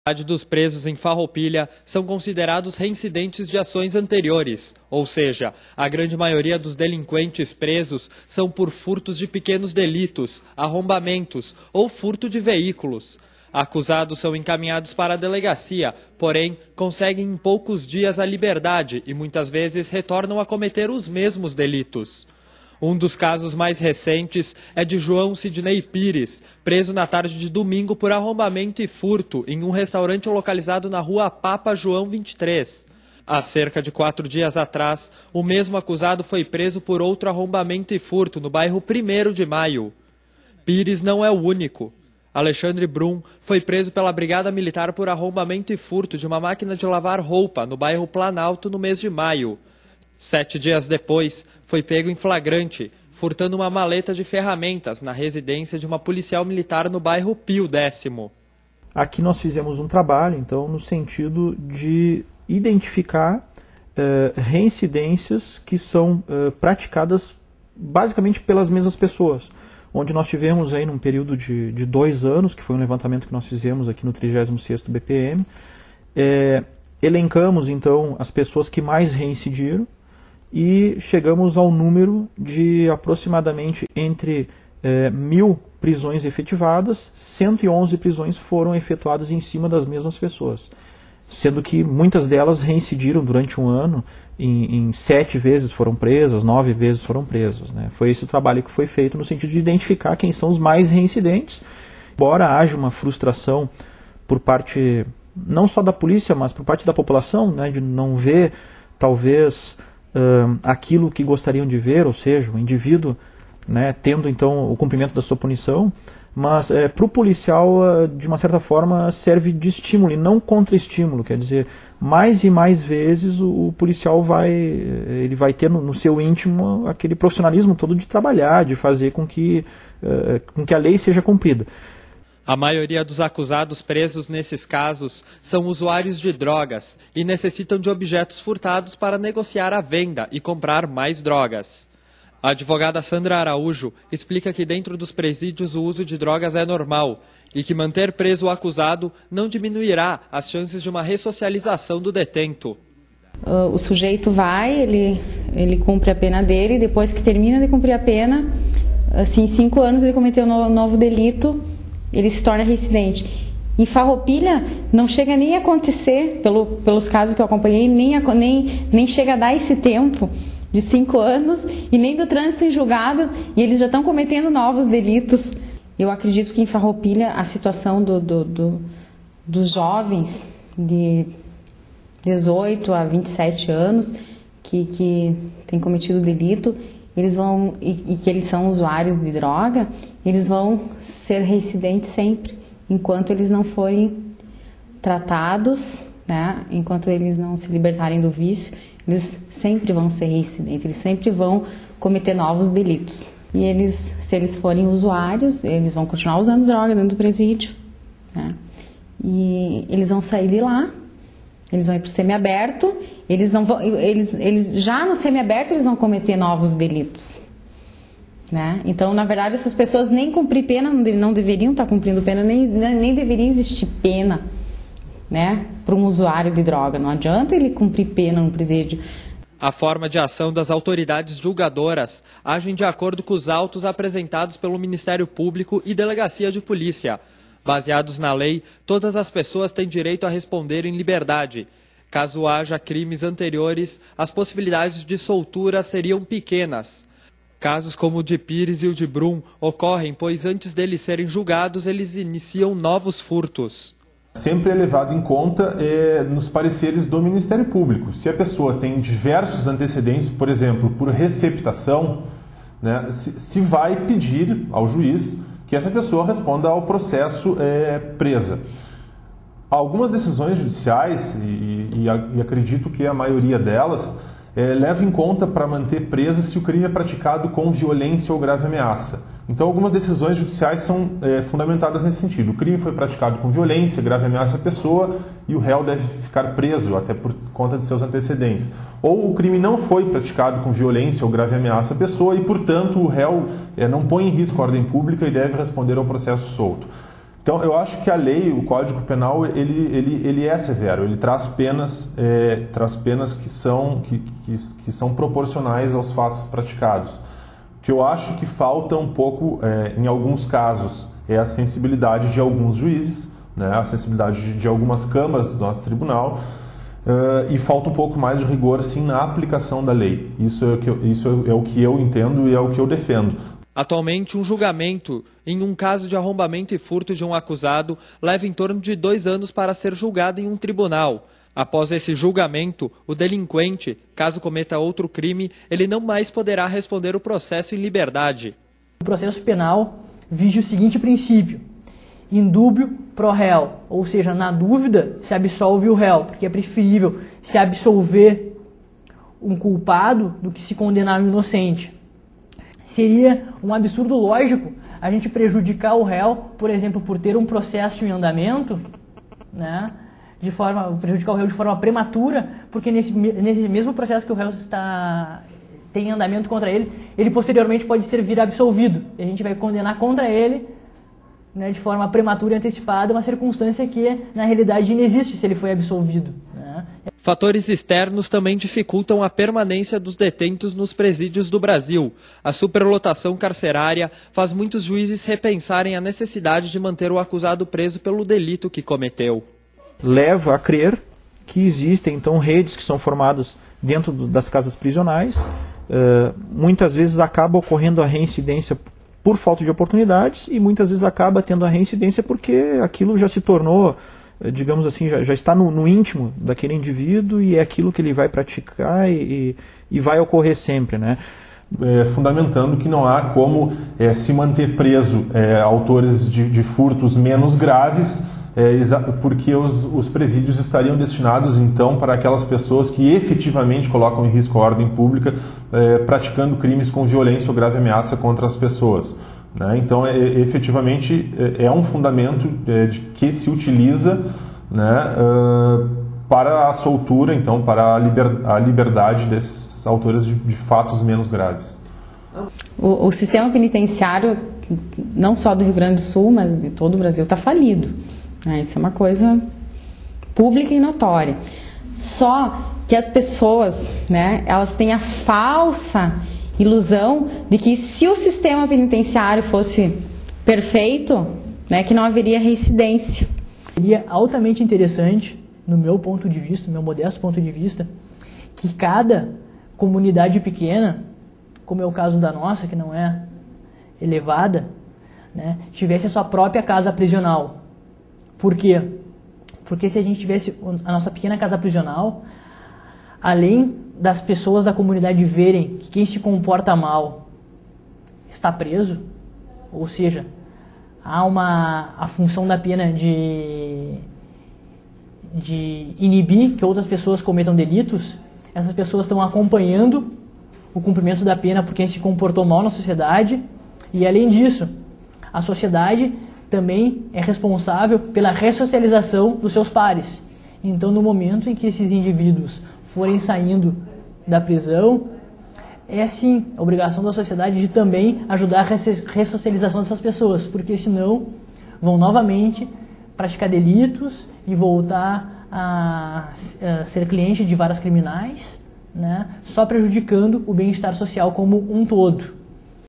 Metade dos presos em Farroupilha são considerados reincidentes de ações anteriores, ou seja, a grande maioria dos delinquentes presos são por furtos de pequenos delitos, arrombamentos ou furto de veículos. Acusados são encaminhados para a delegacia, porém conseguem em poucos dias a liberdade e muitas vezes retornam a cometer os mesmos delitos. Um dos casos mais recentes é de João Sidney Pires, preso na tarde de domingo por arrombamento e furto em um restaurante localizado na rua Papa João 23. Há cerca de 4 dias atrás, o mesmo acusado foi preso por outro arrombamento e furto no bairro 1º de Maio. Pires não é o único. Alexandre Brum foi preso pela Brigada Militar por arrombamento e furto de uma máquina de lavar roupa no bairro Planalto no mês de maio. 7 dias depois, foi pego em flagrante, furtando uma maleta de ferramentas na residência de uma policial militar no bairro Pio X. Aqui nós fizemos um trabalho, então, no sentido de identificar reincidências que são praticadas basicamente pelas mesmas pessoas. Onde nós tivemos aí num período de 2 anos, que foi um levantamento que nós fizemos aqui no 36º BPM, elencamos então as pessoas que mais reincidiram, e chegamos ao número de aproximadamente entre 1.000 prisões efetivadas, 111 prisões foram efetuadas em cima das mesmas pessoas, sendo que muitas delas reincidiram durante um ano, em 7 vezes foram presas, 9 vezes foram presas, né? Foi esse o trabalho que foi feito no sentido de identificar quem são os mais reincidentes, embora haja uma frustração por parte não só da polícia, mas por parte da população, né, de não ver talvez aquilo que gostariam de ver, ou seja, o indivíduo, né, tendo então o cumprimento da sua punição, mas para o policial, de uma certa forma, serve de estímulo e não contra-estímulo, quer dizer, mais e mais vezes o policial ele vai ter no seu íntimo aquele profissionalismo todo de trabalhar, de fazer com que a lei seja cumprida. A maioria dos acusados presos nesses casos são usuários de drogas e necessitam de objetos furtados para negociar a venda e comprar mais drogas. A advogada Sandra Araújo explica que dentro dos presídios o uso de drogas é normal e que manter preso o acusado não diminuirá as chances de uma ressocialização do detento. O sujeito vai, ele cumpre a pena dele, depois que termina de cumprir a pena, assim, em 5 anos ele cometeu um novo delito, ele se torna reincidente. Em Farroupilha não chega nem a acontecer, pelos casos que eu acompanhei, nem chega a dar esse tempo de 5 anos e nem do trânsito em julgado, e eles já estão cometendo novos delitos. Eu acredito que em Farroupilha a situação dos jovens de 18 a 27 anos que têm cometido delito, eles vão, e que eles são usuários de droga, eles vão ser reincidentes sempre, enquanto eles não forem tratados, né? Enquanto eles não se libertarem do vício, eles sempre vão ser reincidentes, eles sempre vão cometer novos delitos. E se eles forem usuários, eles vão continuar usando droga dentro do presídio, né? E eles vão sair de lá, eles vão ir para o semiaberto, eles já no semiaberto eles vão cometer novos delitos, né? Então, na verdade, essas pessoas nem cumprir pena, não deveriam estar cumprindo pena, nem deveria existir pena, né, para um usuário de droga. Não adianta ele cumprir pena no presídio. A forma de ação das autoridades julgadoras agem de acordo com os autos apresentados pelo Ministério Público e Delegacia de Polícia. Baseados na lei, todas as pessoas têm direito a responder em liberdade. Caso haja crimes anteriores, as possibilidades de soltura seriam pequenas. Casos como o de Pires e o de Brum ocorrem, pois antes deles serem julgados, eles iniciam novos furtos. Sempre é levado em conta nos pareceres do Ministério Público. Se a pessoa tem diversos antecedentes, por exemplo, por receptação, né, se vai pedir ao juiz que essa pessoa responda ao processo presa. Algumas decisões judiciais, e acredito que a maioria delas, leva em conta para manter presa se o crime é praticado com violência ou grave ameaça. Então, algumas decisões judiciais são fundamentadas nesse sentido. O crime foi praticado com violência, grave ameaça à pessoa e o réu deve ficar preso, até por conta de seus antecedentes. Ou o crime não foi praticado com violência ou grave ameaça à pessoa e, portanto, o réu não põe em risco a ordem pública e deve responder ao processo solto. Então, eu acho que a lei, o Código Penal, ele é severo, ele traz penas que são proporcionais aos fatos praticados. O que eu acho que falta um pouco, em alguns casos, é a sensibilidade de alguns juízes, né, a sensibilidade de algumas câmaras do nosso tribunal, e falta um pouco mais de rigor, sim, na aplicação da lei. Isso é o que eu entendo e é o que eu defendo. Atualmente, um julgamento em um caso de arrombamento e furto de um acusado leva em torno de 2 anos para ser julgado em um tribunal. Após esse julgamento, o delinquente, caso cometa outro crime, ele não mais poderá responder o processo em liberdade. O processo penal vige o seguinte princípio: in dubio pro réu, ou seja, na dúvida se absolve o réu, porque é preferível se absolver um culpado do que se condenar um inocente. Seria um absurdo lógico a gente prejudicar o réu, por exemplo, por ter um processo em andamento, né, prejudicar o réu de forma prematura, porque nesse mesmo processo que o réu tem andamento contra ele, ele posteriormente pode vir absolvido. E a gente vai condenar contra ele, né, de forma prematura e antecipada, uma circunstância que, na realidade, não existe se ele foi absolvido, né? Fatores externos também dificultam a permanência dos detentos nos presídios do Brasil. A superlotação carcerária faz muitos juízes repensarem a necessidade de manter o acusado preso pelo delito que cometeu. Leva a crer que existem, então, redes que são formadas dentro das casas prisionais. Muitas vezes acaba ocorrendo a reincidência por falta de oportunidades e muitas vezes acaba tendo a reincidência porque aquilo já se tornou, digamos assim, já está no íntimo daquele indivíduo e é aquilo que ele vai praticar e vai ocorrer sempre, né? Fundamentando que não há como se manter preso autores de furtos menos graves, porque os presídios estariam destinados então para aquelas pessoas que efetivamente colocam em risco a ordem pública, praticando crimes com violência ou grave ameaça contra as pessoas. Né? Então, efetivamente, é um fundamento que se utiliza, né, para a soltura, então, para a liberdade desses autores de fatos menos graves. O sistema penitenciário, não só do Rio Grande do Sul, mas de todo o Brasil, está falido. Isso é uma coisa pública e notória. Só que as pessoas, né, elas têm a falsa ilusão de que se o sistema penitenciário fosse perfeito, né, que não haveria reincidência. Seria altamente interessante, no meu ponto de vista, no meu modesto ponto de vista, que cada comunidade pequena, como é o caso da nossa, que não é elevada, né, tivesse a sua própria casa prisional. Por quê? Porque se a gente tivesse a nossa pequena casa prisional, além das pessoas da comunidade verem que quem se comporta mal está preso, ou seja, há a função da pena de inibir que outras pessoas cometam delitos, essas pessoas estão acompanhando o cumprimento da pena por quem se comportou mal na sociedade, e além disso, a sociedade também é responsável pela ressocialização dos seus pares. Então, no momento em que esses indivíduos forem saindo da prisão, é sim a obrigação da sociedade de também ajudar a ressocialização dessas pessoas, porque senão vão novamente praticar delitos e voltar a ser cliente de várias criminais, né, só prejudicando o bem-estar social como um todo.